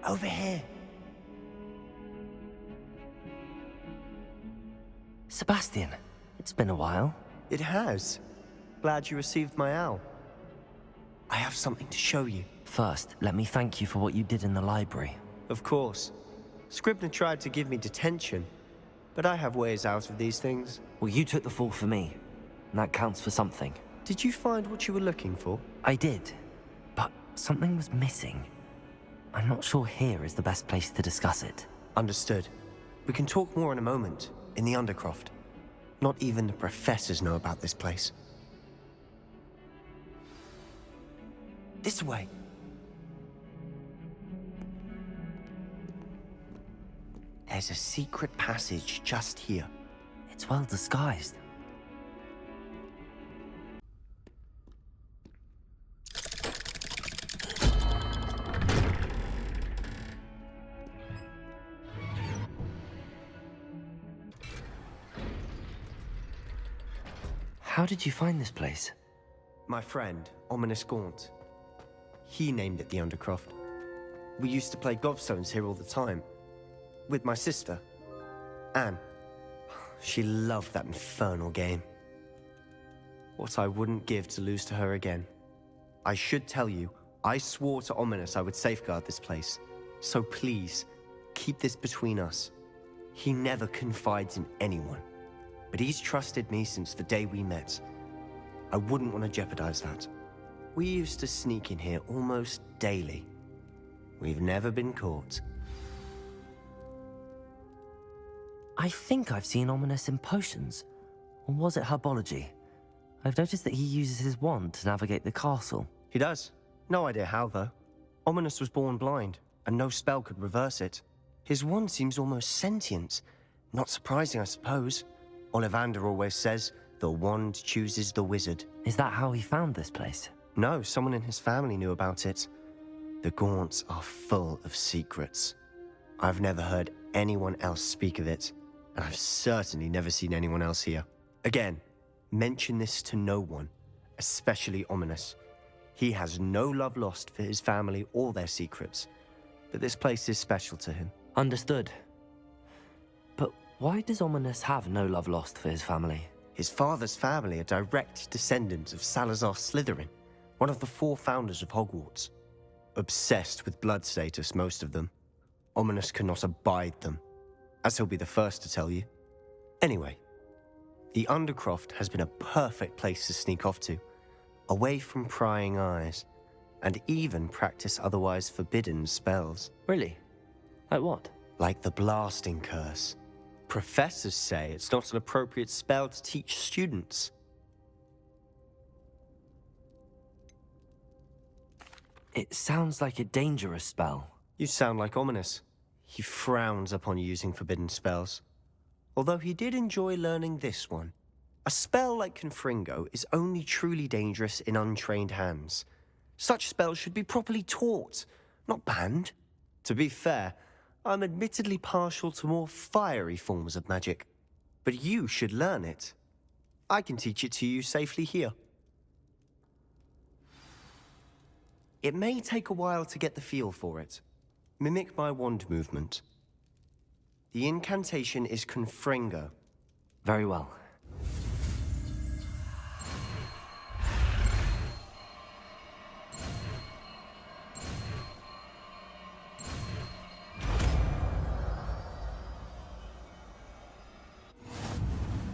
Over here. Sebastian, it's been a while. It has. Glad you received my owl. I have something to show you. First, let me thank you for what you did in the library. Of course. Scribner tried to give me detention, but I have ways out of these things. Well, you took the fall for me, and that counts for something. Did you find what you were looking for? I did, but something was missing. I'm not sure here is the best place to discuss it. Understood. We can talk more in a moment, in the Undercroft. Not even the professors know about this place. This way. There's a secret passage just here. It's well disguised. How did you find this place? My friend, Ominous Gaunt. He named it the Undercroft. We used to play gobstones here all the time. With my sister, Anne. She loved that infernal game. What I wouldn't give to lose to her again. I should tell you, I swore to Ominous I would safeguard this place. So please, keep this between us. He never confides in anyone. But he's trusted me since the day we met. I wouldn't want to jeopardize that. We used to sneak in here almost daily. We've never been caught. I think I've seen Ominous in potions. Or was it herbology? I've noticed that he uses his wand to navigate the castle. He does. No idea how, though. Ominous was born blind, and no spell could reverse it. His wand seems almost sentient. Not surprising, I suppose. Ollivander always says, the wand chooses the wizard. Is that how he found this place? No, someone in his family knew about it. The Gaunts are full of secrets. I've never heard anyone else speak of it, and I've certainly never seen anyone else here. Again, mention this to no one, especially Ominous. He has no love lost for his family or their secrets, but this place is special to him. Understood. But why does Ominous have no love lost for his family? His father's family are direct descendants of Salazar Slytherin, one of the 4 founders of Hogwarts. Obsessed with blood status, most of them. Ominous cannot abide them, as he'll be the first to tell you. Anyway, the Undercroft has been a perfect place to sneak off to, away from prying eyes, and even practice otherwise forbidden spells. Really? Like what? Like the blasting curse. Professors say it's not an appropriate spell to teach students. It sounds like a dangerous spell. You sound like Ominous. He frowns upon using forbidden spells. Although he did enjoy learning this one. A spell like Confringo is only truly dangerous in untrained hands. Such spells should be properly taught, not banned. To be fair, I'm admittedly partial to more fiery forms of magic. But you should learn it. I can teach it to you safely here. It may take a while to get the feel for it. Mimic my wand movement. The incantation is Confringo. Very well.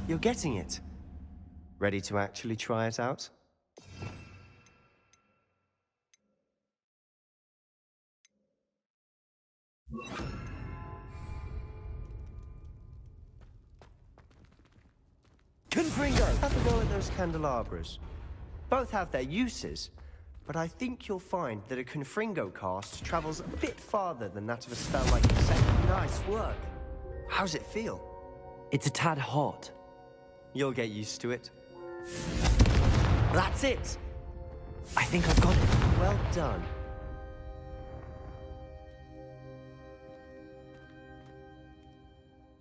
You're getting it. Ready to actually try it out? Confringo! Have a go at those candelabras. Both have their uses, but I think you'll find that a Confringo cast travels a bit farther than that of a spell like Insect. Nice work. How's it feel? It's a tad hot. You'll get used to it. That's it! I think I've got it. Well done.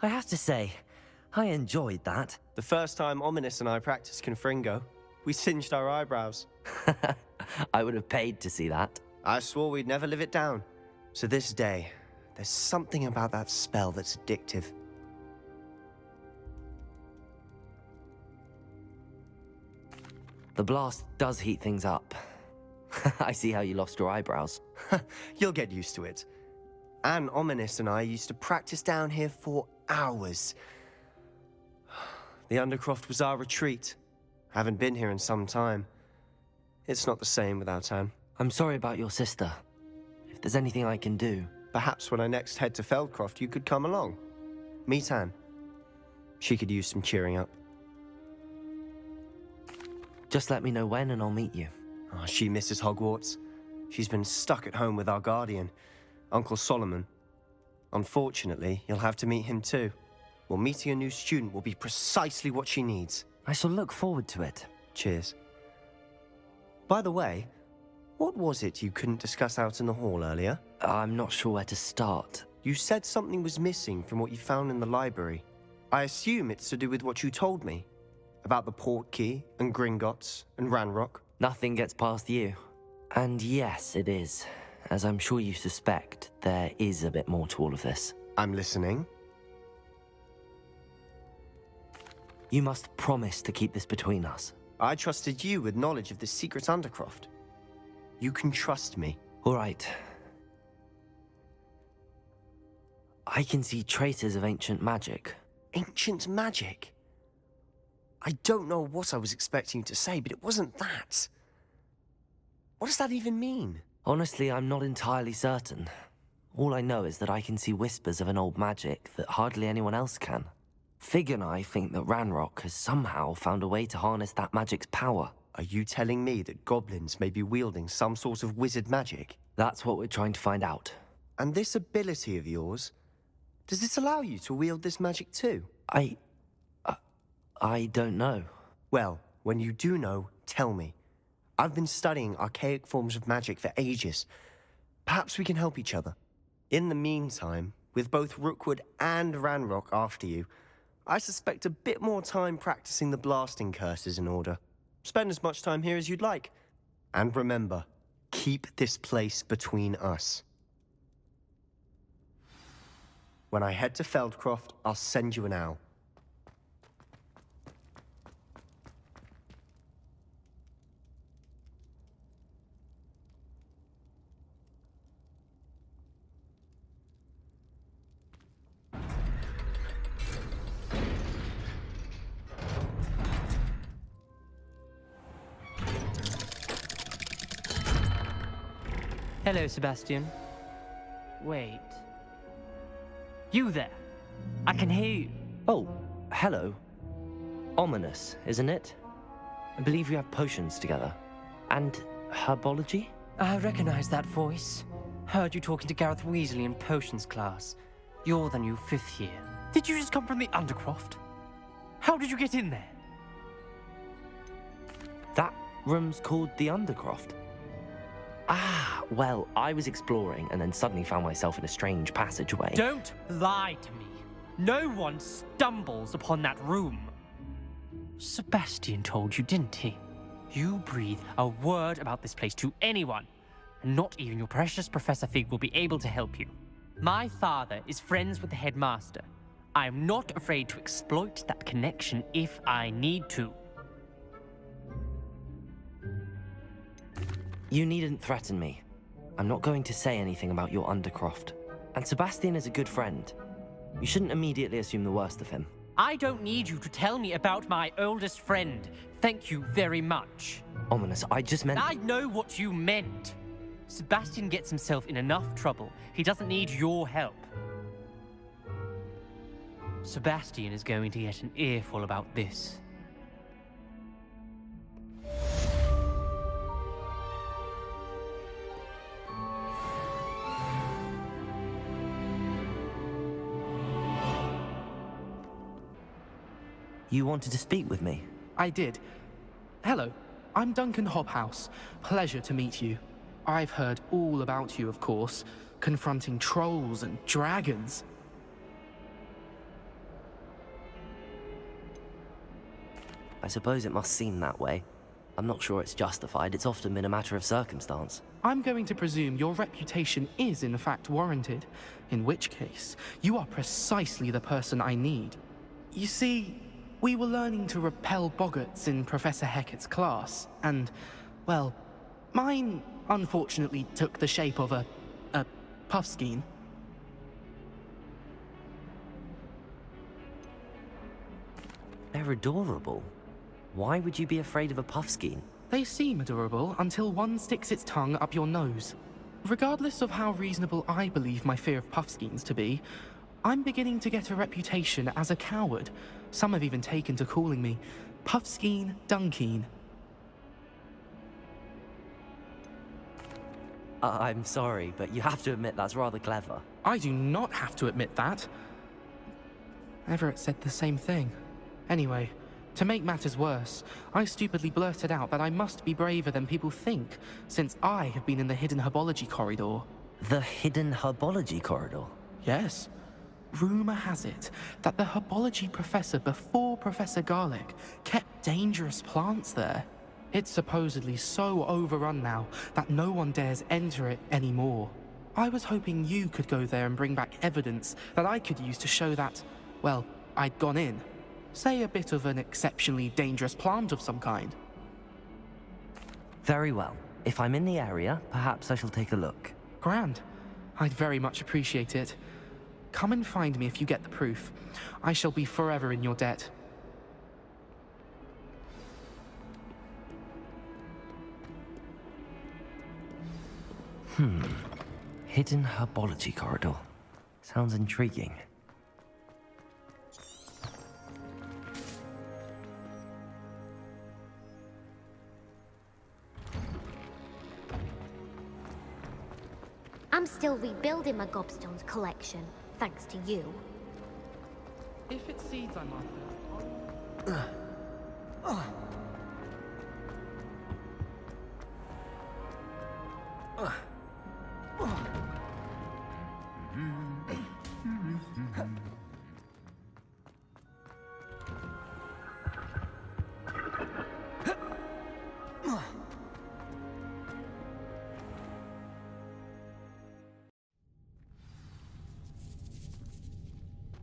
I have to say, I enjoyed that. The first time Ominous and I practiced Confringo, we singed our eyebrows. I would have paid to see that. I swore we'd never live it down. To this day, there's something about that spell that's addictive. The blast does heat things up. I see how you lost your eyebrows. You'll get used to it. Anne, Ominous, and I used to practice down here for hours. The Undercroft was our retreat. Haven't been here in some time. It's not the same without Anne. I'm sorry about your sister. If there's anything I can do... Perhaps when I next head to Feldcroft, you could come along. Meet Anne. She could use some cheering up. Just let me know when and I'll meet you. Oh, she misses Hogwarts. She's been stuck at home with our guardian, Uncle Solomon. Unfortunately, you'll have to meet him too. Well, meeting a new student will be precisely what she needs. I shall look forward to it. Cheers. By the way, what was it you couldn't discuss out in the hall earlier? I'm not sure where to start. You said something was missing from what you found in the library. I assume it's to do with what you told me. About the Portkey, and Gringotts, and Ranrock. Nothing gets past you. And yes, it is. As I'm sure you suspect, there is a bit more to all of this. I'm listening. You must promise to keep this between us. I trusted you with knowledge of the secret Undercroft. You can trust me. All right. I can see traces of ancient magic. Ancient magic? I don't know what I was expecting you to say, but it wasn't that. What does that even mean? Honestly, I'm not entirely certain. All I know is that I can see whispers of an old magic that hardly anyone else can. Fig and I think that Ranrock has somehow found a way to harness that magic's power. Are you telling me that goblins may be wielding some sort of wizard magic? That's what we're trying to find out. And this ability of yours, does it allow you to wield this magic too? I don't know. Well, when you do know, tell me. I've been studying archaic forms of magic for ages. Perhaps we can help each other. In the meantime, with both Rookwood and Ranrock after you, I suspect a bit more time practicing the blasting curse is in order. Spend as much time here as you'd like. And remember, keep this place between us. When I head to Feldcroft, I'll send you an owl. Hello, Sebastian. Wait. You there? I can hear you. Oh, hello. Ominous, isn't it? I believe we have potions together. And herbology? I recognize that voice. Heard you talking to Gareth Weasley in potions class. You're the new 5th year. Did you just come from the Undercroft? How did you get in there? That room's called the Undercroft. Ah, well, I was exploring and then suddenly found myself in a strange passageway. Don't lie to me. No one stumbles upon that room. Sebastian told you, didn't he? You breathe a word about this place to anyone, and not even your precious Professor Fig will be able to help you. My father is friends with the headmaster. I am not afraid to exploit that connection if I need to. You needn't threaten me. I'm not going to say anything about your Undercroft. And Sebastian is a good friend. You shouldn't immediately assume the worst of him. I don't need you to tell me about my oldest friend. Thank you very much. Ominous, I just meant... I know what you meant. Sebastian gets himself in enough trouble. He doesn't need your help. Sebastian is going to get an earful about this. You wanted to speak with me? I did. Hello, I'm Duncan Hobhouse. Pleasure to meet you. I've heard all about you, of course, confronting trolls and dragons. I suppose it must seem that way. I'm not sure it's justified. It's often been a matter of circumstance. I'm going to presume your reputation is in fact warranted, in which case, you are precisely the person I need. You see, we were learning to repel boggarts in Professor Hecat's class, and, well, mine unfortunately took the shape of a puffskein. They're adorable. Why would you be afraid of a puffskein? They seem adorable until one sticks its tongue up your nose. Regardless of how reasonable I believe my fear of puffskeins to be, I'm beginning to get a reputation as a coward. Some have even taken to calling me Puffskein Dunkeen. I'm sorry, but you have to admit that's rather clever. I do not have to admit that. Everett said the same thing. Anyway, to make matters worse, I stupidly blurted out that I must be braver than people think, since I have been in the hidden herbology corridor. The hidden herbology corridor? Yes. Rumor has it that the herbology professor before Professor Garlic kept dangerous plants there. It's supposedly so overrun now that no one dares enter it anymore. I was hoping you could go there and bring back evidence that I could use to show that, well, I'd gone in. Say a bit of an exceptionally dangerous plant of some kind. Very well. If I'm in the area, perhaps I shall take a look. Grand. I'd very much appreciate it. Come and find me if you get the proof. I shall be forever in your debt. Hidden herbology corridor. Sounds intriguing. I'm still rebuilding my gobstones collection, thanks to you. If it's seeds I'm after...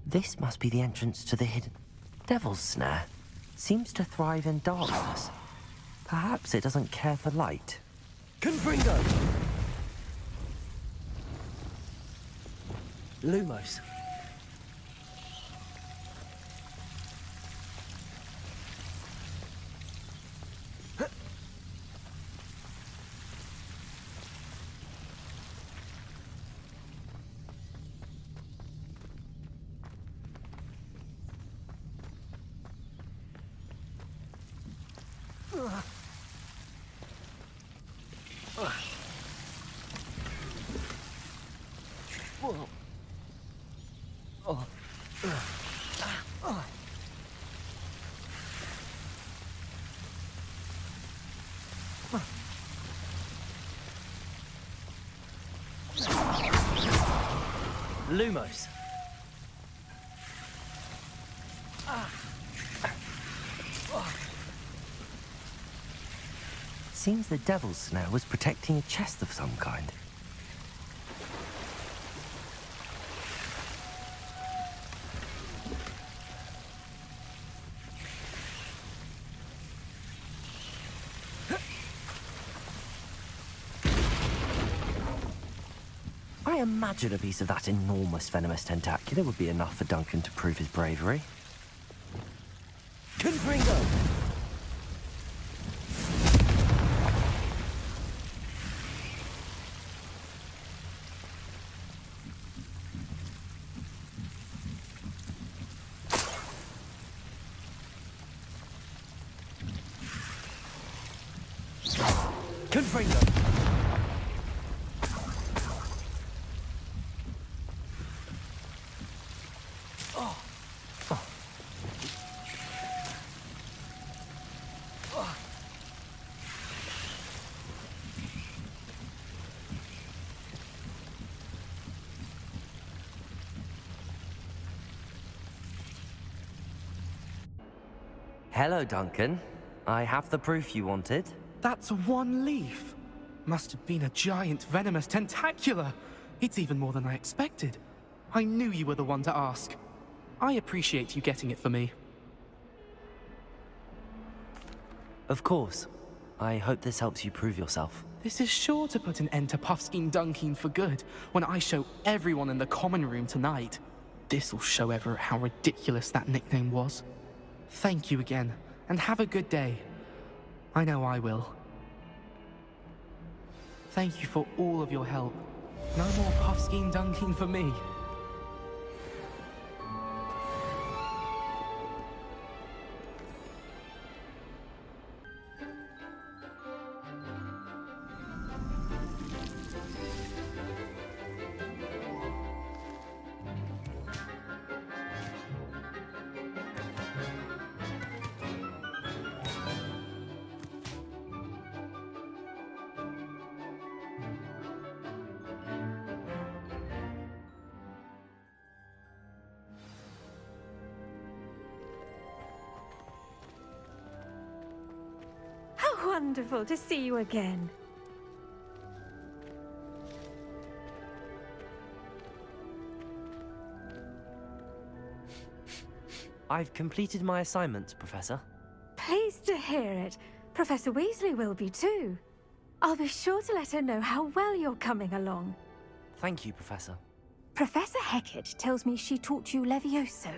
This must be the entrance to the hidden devil's snare. Seems to thrive in darkness. Perhaps it doesn't care for light. Confringo! Lumos. Lumos. Seems the devil's snare was protecting a chest of some kind. I imagine a piece of that enormous venomous tentacula would be enough for Duncan to prove his bravery. Confringo! Confringo! Hello, Duncan. I have the proof you wanted. That's one leaf. Must have been a giant venomous tentacula. It's even more than I expected. I knew you were the one to ask. I appreciate you getting it for me. Of course. I hope this helps you prove yourself. This is sure to put an end to Puffskein Dunkeen for good when I show everyone in the common room tonight. This'll show Everett how ridiculous that nickname was. Thank you again, and have a good day. I know I will. Thank you for all of your help. No more Puffskein Dunkeen for me. How wonderful to see you again. I've completed my assignment, Professor. Pleased to hear it. Professor Weasley will be too. I'll be sure to let her know how well you're coming along. Thank you, Professor. Professor Hecat tells me she taught you Levioso,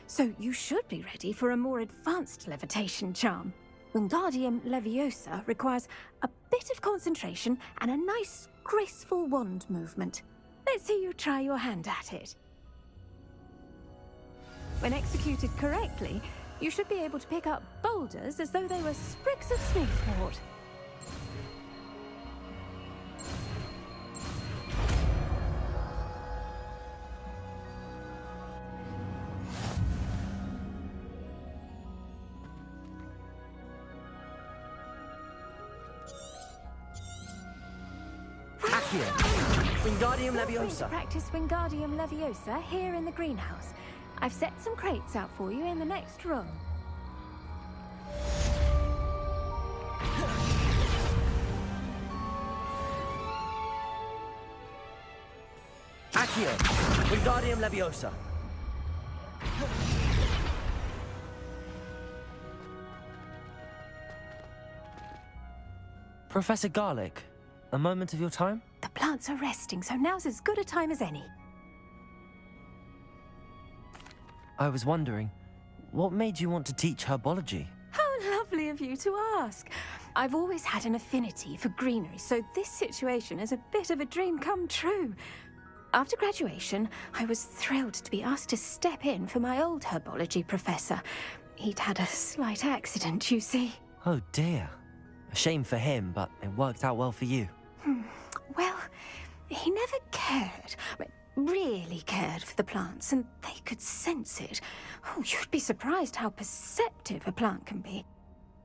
so you should be ready for a more advanced levitation charm. Wingardium Leviosa requires a bit of concentration and a nice, graceful wand movement. Let's see you try your hand at it. When executed correctly, you should be able to pick up boulders as though they were sprigs of sneezewort. Wingardium Feel free to Leviosa. practice Wingardium Leviosa here in the greenhouse. I've set some crates out for you in the next room. Accio. Wingardium Leviosa. Professor Garlick, a moment of your time? The plants are resting, so now's as good a time as any. I was wondering, what made you want to teach herbology? How lovely of you to ask. I've always had an affinity for greenery, so this situation is a bit of a dream come true. After graduation, I was thrilled to be asked to step in for my old herbology professor. He'd had a slight accident, you see. Oh dear. A shame for him, but it worked out well for you. Well, he never cared, really cared for the plants, and they could sense it. Oh, you'd be surprised how perceptive a plant can be.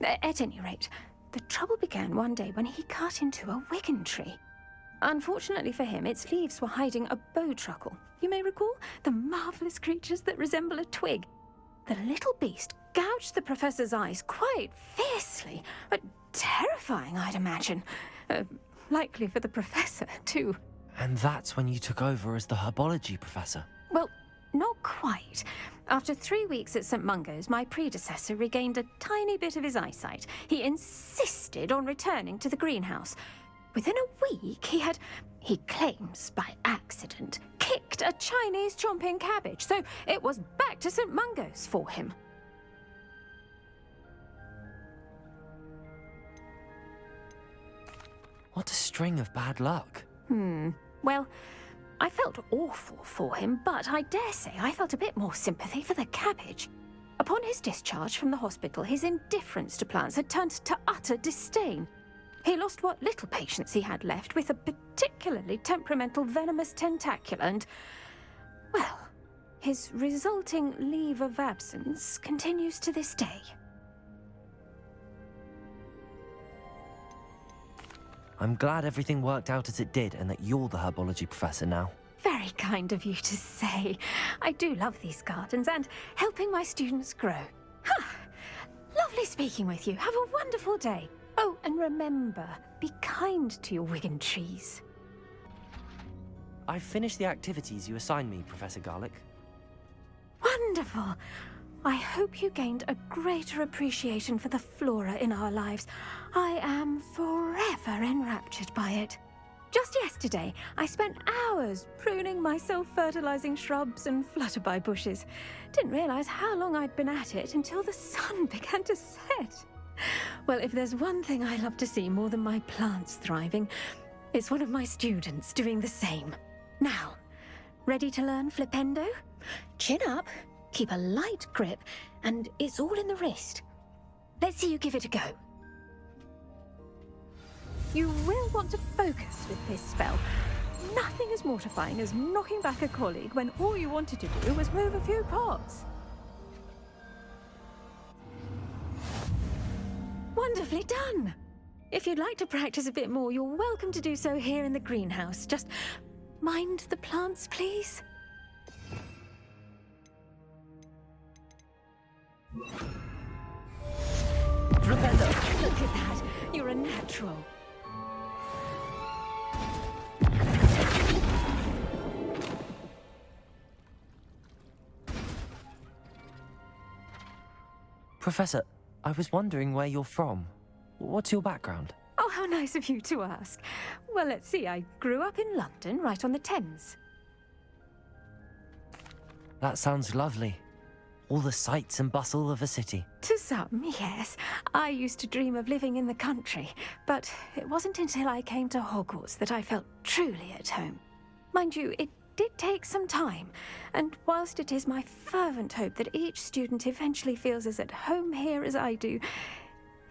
At any rate, the trouble began one day when he cut into a Wigan tree. Unfortunately for him, its leaves were hiding a bowtruckle. You may recall the marvellous creatures that resemble a twig. The little beast gouged the professor's eyes quite fiercely, but terrifying, I'd imagine. Likely for the professor, too. And that's when you took over as the herbology professor. Well, not quite. After 3 weeks at St. Mungo's, my predecessor regained a tiny bit of his eyesight. He insisted on returning to the greenhouse. Within a week, he claims by accident, kicked a Chinese chomping cabbage, so it was back to St. Mungo's for him. What a string of bad luck. Well, I felt awful for him, but I dare say I felt a bit more sympathy for the cabbage. Upon his discharge from the hospital, his indifference to plants had turned to utter disdain. He lost what little patience he had left with a particularly temperamental venomous tentacula and, well, his resulting leave of absence continues to this day. I'm glad everything worked out as it did and that you're the herbology professor now. Very kind of you to say. I do love these gardens and helping my students grow. Lovely speaking with you. Have a wonderful day. Oh, and remember, be kind to your Wigan trees. I've finished the activities you assigned me, Professor Garlick. Wonderful! I hope you gained a greater appreciation for the flora in our lives. I am forever enraptured by it. Just yesterday, I spent hours pruning my self-fertilizing shrubs and flutterby bushes. Didn't realize how long I'd been at it until the sun began to set. Well, if there's one thing I love to see more than my plants thriving, it's one of my students doing the same. Now, ready to learn Flipendo? Chin up, keep a light grip, and it's all in the wrist. Let's see you give it a go. You will want to focus with this spell. Nothing as mortifying as knocking back a colleague when all you wanted to do was move a few pots. Wonderfully done! If you'd like to practice a bit more, you're welcome to do so here in the greenhouse. Just mind the plants, please. Flipendo! Look at that! You're a natural. Professor, I was wondering where you're from. What's your background? Oh, how nice of you to ask. Well, let's see. I grew up in London, right on the Thames. That sounds lovely. All the sights and bustle of a city. To some, yes. I used to dream of living in the country, but it wasn't until I came to Hogwarts that I felt truly at home. Mind you, it did take some time, and whilst it is my fervent hope that each student eventually feels as at home here as I do,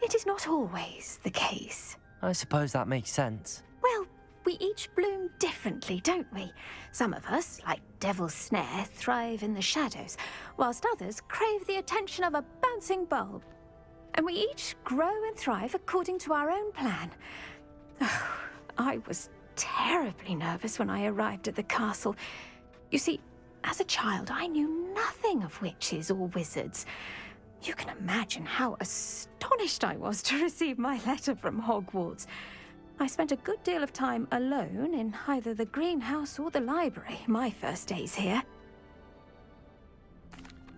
it is not always the case. I suppose that makes sense. Well, we each bloom differently, don't we? Some of us, like Devil's Snare, thrive in the shadows, whilst others crave the attention of a bouncing bulb. And we each grow and thrive according to our own plan. Oh, I was terribly nervous when I arrived at the castle. You see, as a child, I knew nothing of witches or wizards. You can imagine how astonished I was to receive my letter from Hogwarts. I spent a good deal of time alone in either the greenhouse or the library my first days here.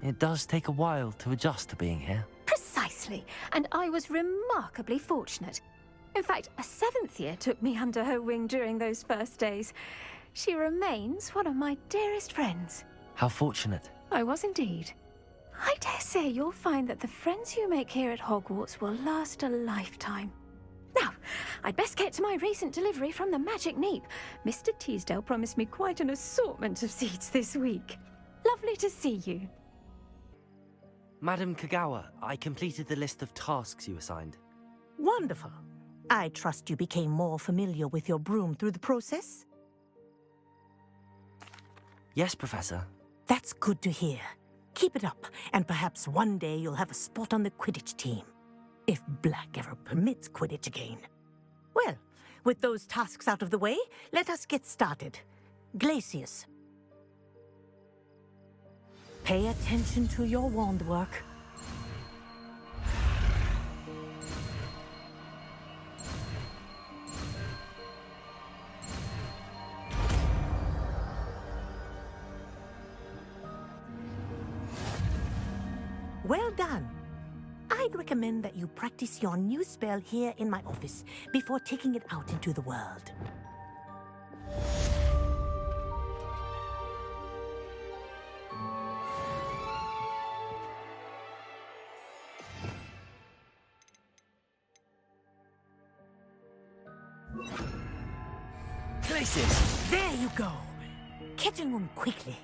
It does take a while to adjust to being here. Precisely, and I was remarkably fortunate. In fact, a 7th year took me under her wing during those first days. She remains one of my dearest friends. How fortunate. I was indeed. I dare say you'll find that the friends you make here at Hogwarts will last a lifetime. Now, I'd best get to my recent delivery from the Magic Neep. Mr. Teasdale promised me quite an assortment of seeds this week. Lovely to see you. Madam Kagawa, I completed the list of tasks you assigned. Wonderful. I trust you became more familiar with your broom through the process? Yes, Professor. That's good to hear. Keep it up, and perhaps one day you'll have a spot on the Quidditch team. If Black ever permits Quidditch again. Well, with those tasks out of the way, let us get started. Glacius. Pay attention to your wand work. Well done. I'd recommend that you practice your new spell here in my office before taking it out into the world. Places! There you go. Kitchen room quickly.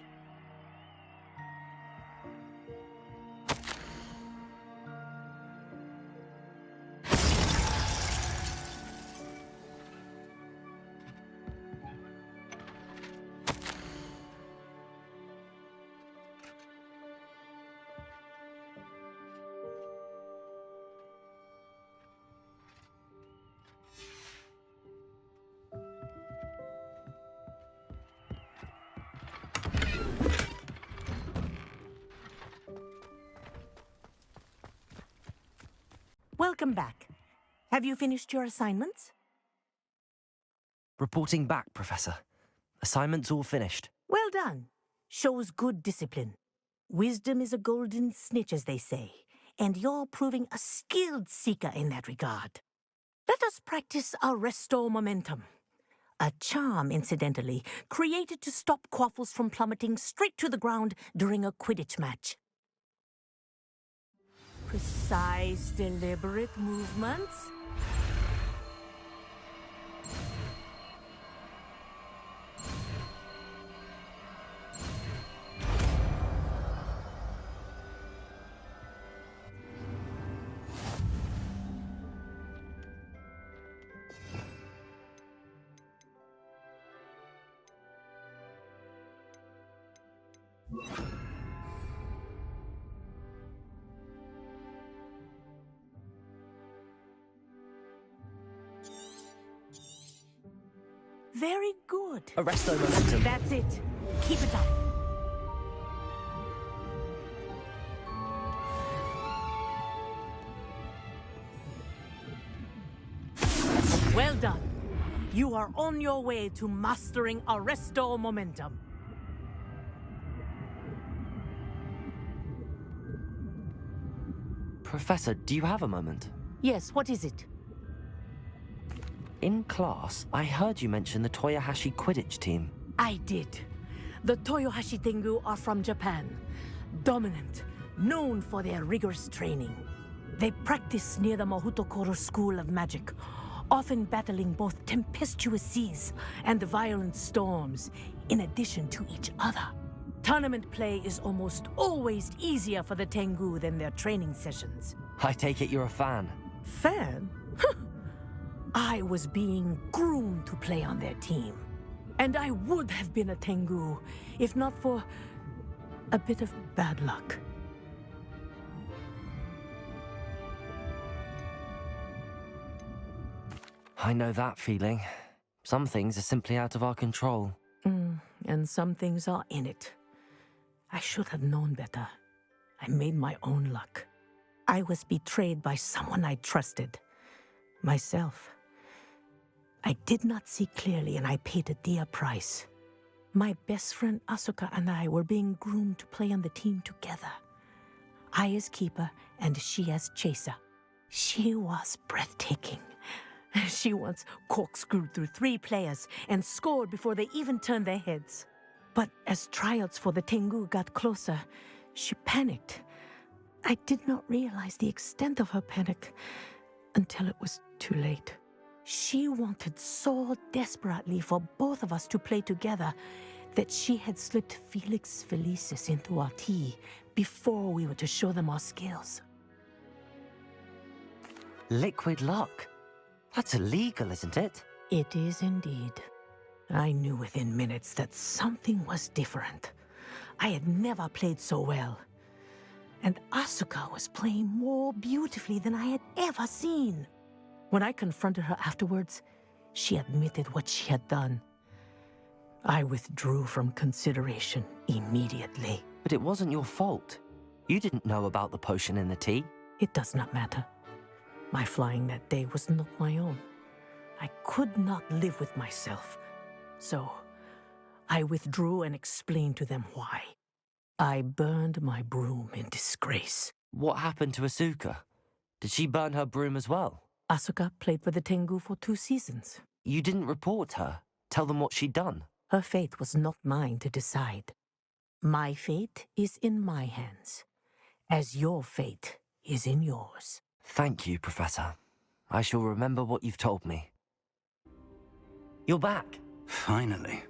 Welcome back. Have you finished your assignments? Reporting back, Professor. Assignments all finished. Well done. Shows good discipline. Wisdom is a golden snitch, as they say, and you're proving a skilled seeker in that regard. Let us practice Arresto Momentum. A charm, incidentally, created to stop quaffles from plummeting straight to the ground during a Quidditch match. Precise, deliberate movements. Very good. Arresto Momentum. That's it. Keep it up. Well done. You are on your way to mastering Arresto Momentum. Professor, do you have a moment? Yes, what is it? In class, I heard you mention the Toyohashi Quidditch team. I did. The Toyohashi Tengu are from Japan. Dominant, known for their rigorous training. They practice near the Mahutokoro School of Magic, often battling both tempestuous seas and violent storms, in addition to each other. Tournament play is almost always easier for the Tengu than their training sessions. I take it you're a fan. Fan? I was being groomed to play on their team. And I would have been a Tengu, if not for a bit of bad luck. I know that feeling. Some things are simply out of our control. And some things are in it. I should have known better. I made my own luck. I was betrayed by someone I trusted. Myself. I did not see clearly, and I paid a dear price. My best friend Asuka and I were being groomed to play on the team together. I as keeper, and she as chaser. She was breathtaking. She once corkscrewed through 3 players and scored before they even turned their heads. But as tryouts for the Tengu got closer, she panicked. I did not realize the extent of her panic until it was too late. She wanted so desperately for both of us to play together that she had slipped Felix Felicis into our tea before we were to show them our skills. Liquid luck? That's illegal, isn't it? It is indeed. I knew within minutes that something was different. I had never played so well. And Asuka was playing more beautifully than I had ever seen. When I confronted her afterwards, she admitted what she had done. I withdrew from consideration immediately. But it wasn't your fault. You didn't know about the potion in the tea. It does not matter. My flying that day was not my own. I could not live with myself. So, I withdrew and explained to them why. I burned my broom in disgrace. What happened to Asuka? Did she burn her broom as well? Asuka played for the Tengu for 2 seasons. You didn't report her? Tell them what she'd done? Her fate was not mine to decide. My fate is in my hands, as your fate is in yours. Thank you, Professor. I shall remember what you've told me. You're back. Finally.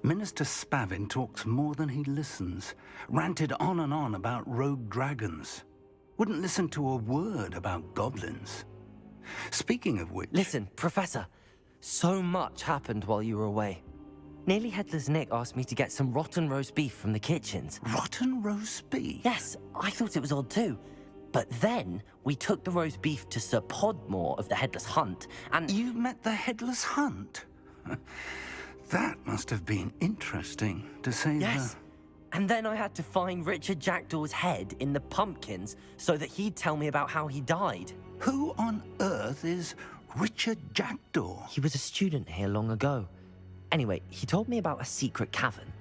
Minister Spavin talks more than he listens. Ranted on and on about rogue dragons. Wouldn't listen to a word about goblins. Speaking of which... Listen, Professor. So much happened while you were away. Nearly Headless Nick asked me to get some rotten roast beef from the kitchens. Rotten roast beef? Yes, I thought it was odd too. But then we took the roast beef to Sir Podmore of the Headless Hunt, and... You met the Headless Hunt? That must have been interesting, to say Yes. the... And then I had to find Richard Jackdaw's head in the pumpkins so that he'd tell me about how he died. Who on earth is Richard Jackdaw? He was a student here long ago. Anyway, he told me about a secret cavern.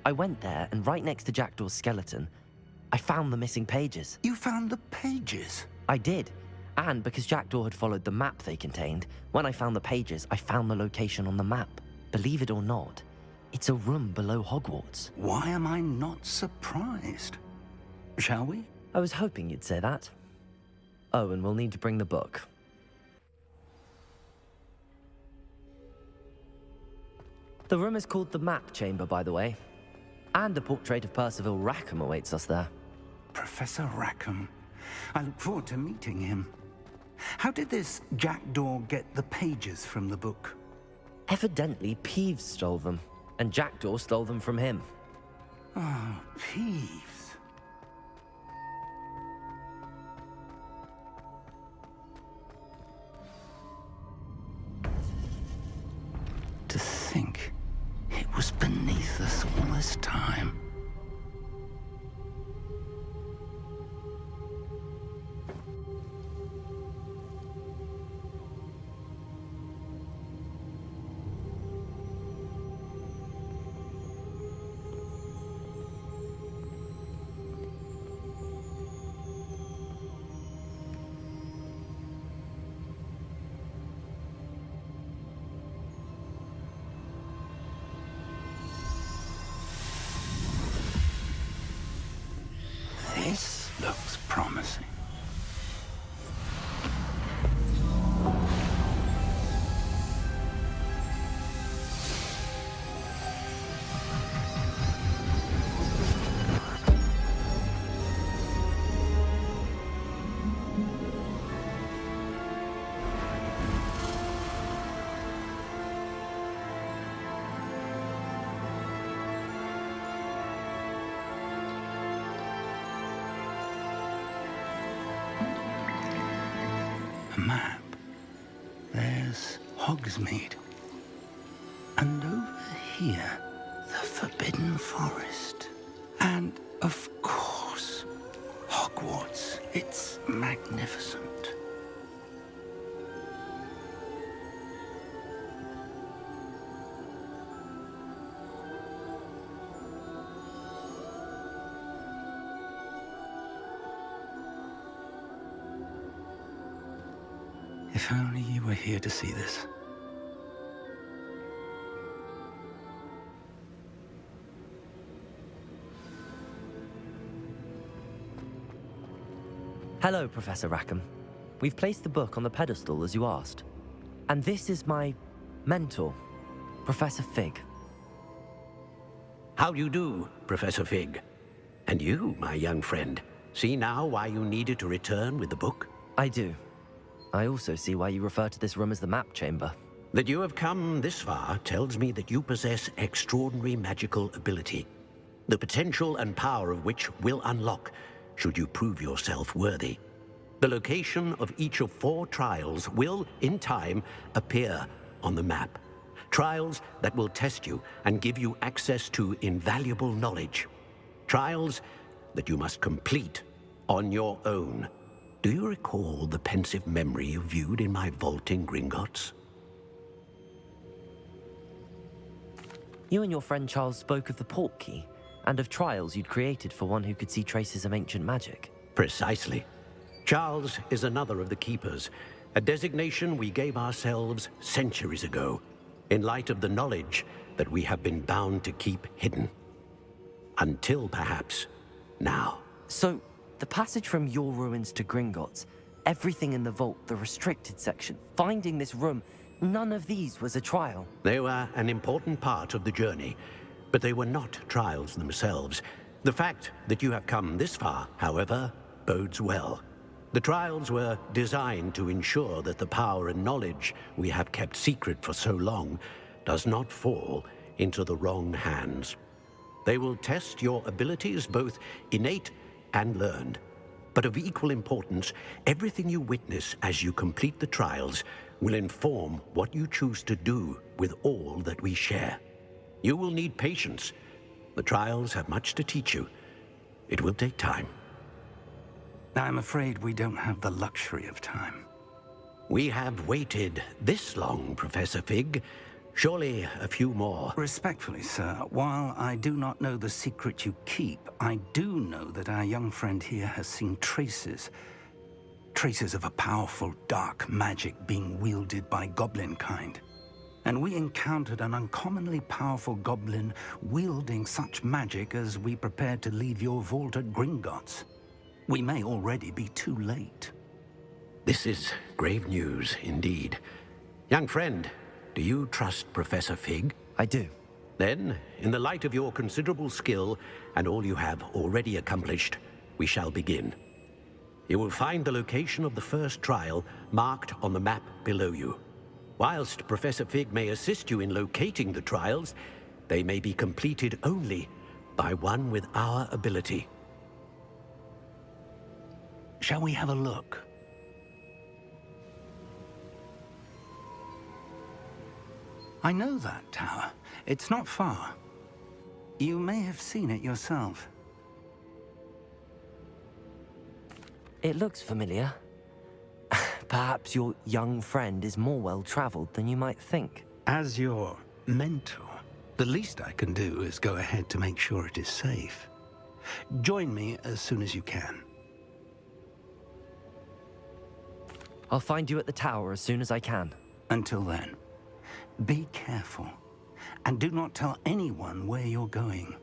I went there, and right next to Jackdaw's skeleton, I found the missing pages. You found the pages? I did. And because Jackdaw had followed the map they contained, when I found the pages, I found the location on the map. Believe it or not, it's a room below Hogwarts. Why am I not surprised? Shall we? I was hoping you'd say that. Oh, and we'll need to bring the book. The room is called the Map Chamber, by the way. And a portrait of Percival Rackham awaits us there. Professor Rackham. I look forward to meeting him. How did this Jackdaw get the pages from the book? Evidently, Peeves stole them, and Jackdaw stole them from him. Oh, Peeves. To think it was beneath us all this time. This looks promising. A map. There's Hogsmeade. And over here, the Forbidden Forest. And, of course, Hogwarts. It's magnificent. If only you were here to see this. Hello, Professor Rackham. We've placed the book on the pedestal as you asked. And this is my mentor, Professor Fig. How do you do, Professor Fig? And you, my young friend, see now why you needed to return with the book? I do. I also see why you refer to this room as the Map Chamber. That you have come this far tells me that you possess extraordinary magical ability, the potential and power of which will unlock should you prove yourself worthy. The location of each of 4 trials will, in time, appear on the map. Trials that will test you and give you access to invaluable knowledge. Trials that you must complete on your own. Do you recall the pensive memory you viewed in my vault in Gringotts? You and your friend Charles spoke of the Portkey, and of trials you'd created for one who could see traces of ancient magic. Precisely. Charles is another of the Keepers, a designation we gave ourselves centuries ago, in light of the knowledge that we have been bound to keep hidden. Until, perhaps, now. So, the passage from your ruins to Gringotts, everything in the vault, the restricted section, finding this room, none of these was a trial. They were an important part of the journey, but they were not trials themselves. The fact that you have come this far, however, bodes well. The trials were designed to ensure that the power and knowledge we have kept secret for so long does not fall into the wrong hands. They will test your abilities, both innate and learned. But of equal importance, everything you witness as you complete the trials will inform what you choose to do with all that we share. You will need patience. The trials have much to teach you. It will take time. I'm afraid we don't have the luxury of time. We have waited this long, Professor Fig. Surely a few more. Respectfully, sir, while I do not know the secret you keep, I do know that our young friend here has seen traces. Traces of a powerful dark magic being wielded by goblin kind. And we encountered an uncommonly powerful goblin wielding such magic as we prepared to leave your vault at Gringotts. We may already be too late. This is grave news indeed. Young friend, do you trust Professor Fig? I do. Then, in the light of your considerable skill and all you have already accomplished, we shall begin. You will find the location of the first trial marked on the map below you. Whilst Professor Fig may assist you in locating the trials, they may be completed only by one with our ability. Shall we have a look? I know that tower. It's not far. You may have seen it yourself. It looks familiar. Perhaps your young friend is more well-traveled than you might think. As your mentor, the least I can do is go ahead to make sure it is safe. Join me as soon as you can. I'll find you at the tower as soon as I can. Until then, be careful, and do not tell anyone where you're going.